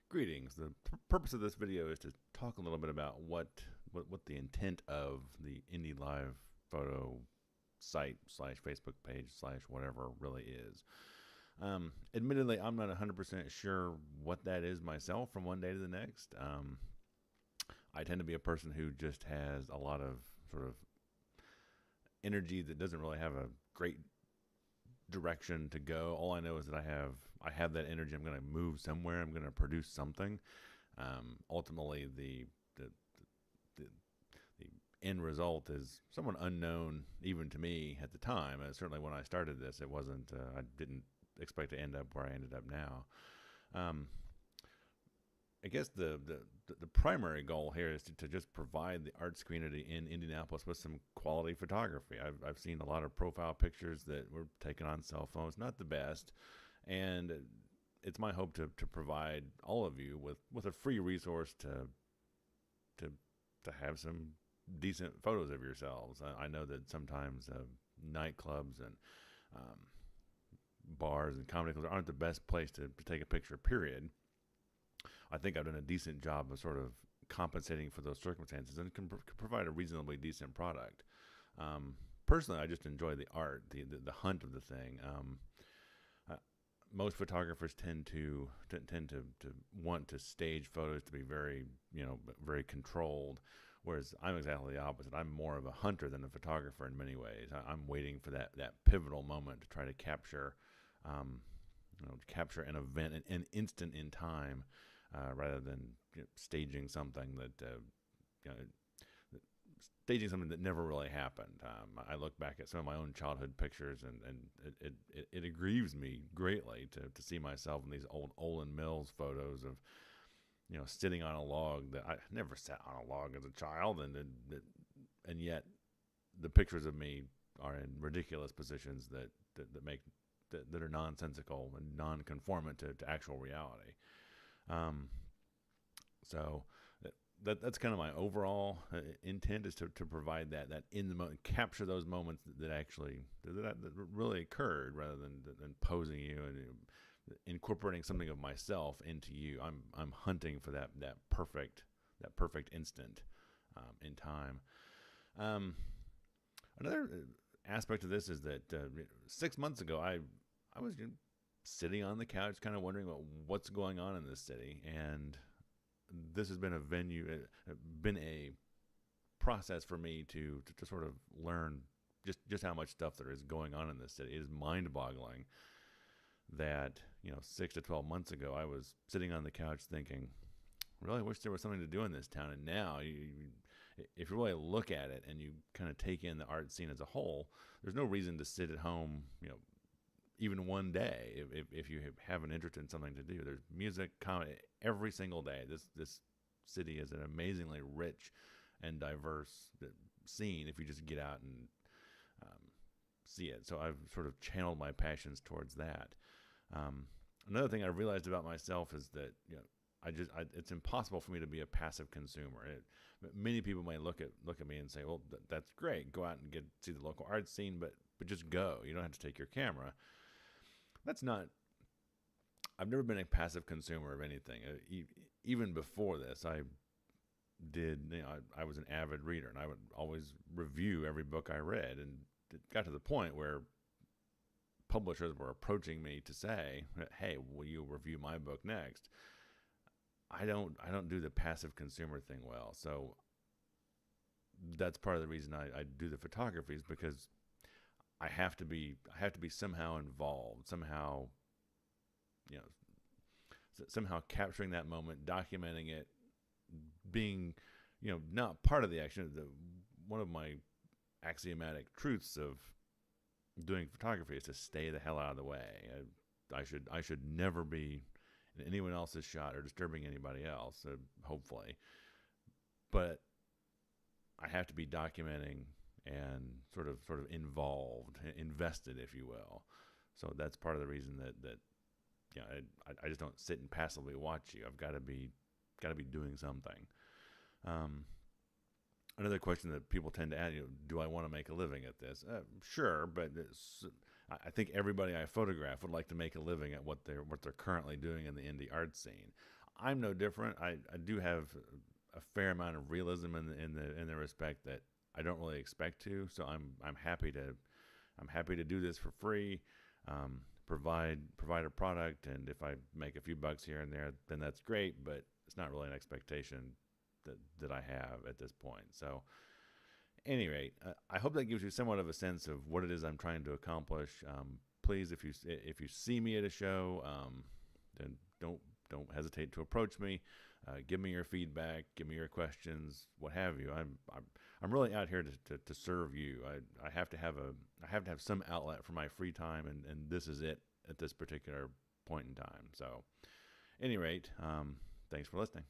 Greetings. The purpose of this video is to talk a little bit about what the intent of the Indy Live photo site slash Facebook page slash whatever really is. Admittedly, I'm not 100% sure what that is myself from one day to the next. I tend to be a person who just has a lot of sort of energy that doesn't really have a great direction to go. All I know is that I have that energy. I'm going to move somewhere. I'm going to produce something. Ultimately, the the end result is somewhat unknown even to me at the time. Certainly when I started this, it wasn't. I didn't expect to end up where I ended up now. I guess the primary goal here is to just provide the arts community in Indianapolis with some quality photography. I've seen a lot of profile pictures that were taken on cell phones, not the best, and it's my hope to provide all of you with a free resource to have some decent photos of yourselves. I know that sometimes nightclubs and bars and comedy clubs aren't the best place to take a picture, period. I think I've done a decent job of sort of compensating for those circumstances and can provide a reasonably decent product. Personally, I just enjoy the art, the hunt of the thing. Most photographers tend to want to stage photos to be very very controlled, whereas I'm exactly the opposite. I'm more of a hunter than a photographer in many ways. I'm waiting for that pivotal moment to try to capture capture an event, an instant in time. Rather than staging something staging something that never really happened. I look back at some of my own childhood pictures, and it aggrieves me greatly to see myself in these old Olin Mills photos of sitting on a log that I never sat on a log as a child, and yet the pictures of me are in ridiculous positions that are nonsensical and non-conformant to actual reality. So that's kind of my overall intent, is to provide that in the moment, capture those moments that actually that really occurred, rather than posing you and incorporating something of myself into you. I'm hunting for that perfect instant in time. Another aspect of this is that 6 months ago I was sitting on the couch, kind of wondering about what's going on in this city, and this has been been a process for me to sort of learn just how much stuff there is going on in this city. It is mind-boggling that 6 to 12 months ago I was sitting on the couch thinking, really wish there was something to do in this town. And now, if you really look at it and you kind of take in the art scene as a whole, there's no reason to sit at home, even one day, if you have an interest in something to do. There's music, comedy, every single day. This city is an amazingly rich and diverse scene if you just get out and see it. So I've sort of channeled my passions towards that. Another thing I realized about myself is that it's impossible for me to be a passive consumer. Many people may look at me and say, well, that's great, go out and see the local art scene, but just go. You don't have to take your camera. I've never been a passive consumer of anything. Even before this, I was an avid reader, and I would always review every book I read, and it got to the point where publishers were approaching me to say, hey, will you review my book next? I don't do the passive consumer thing well. So that's part of the reason I do the photography, is because I have to be somehow involved, somehow capturing that moment, documenting it, being not part of the action. One of my axiomatic truths of doing photography is to stay the hell out of the way. I should never be in anyone else's shot or disturbing anybody else, hopefully, but I have to be documenting and sort of involved, invested, if you will. So that's part of the reason that I just don't sit and passively watch you. I've got to be doing something. Another question that people tend to ask, do I want to make a living at this? Sure, but I think everybody I photograph would like to make a living at what they're currently doing in the indie art scene. I'm no different. I do have a fair amount of realism in the respect that I don't really expect to. So I'm happy to do this for free, provide a product, and if I make a few bucks here and there, then that's great. But it's not really an expectation that I have at this point. So, any rate, I hope that gives you somewhat of a sense of what it is I'm trying to accomplish. Please, if you see me at a show, then don't hesitate to approach me. Give me your feedback. Give me your questions. What have you. I'm really out here to serve you. I have to have some outlet for my free time, and this is it at this particular point in time. So, any rate, thanks for listening.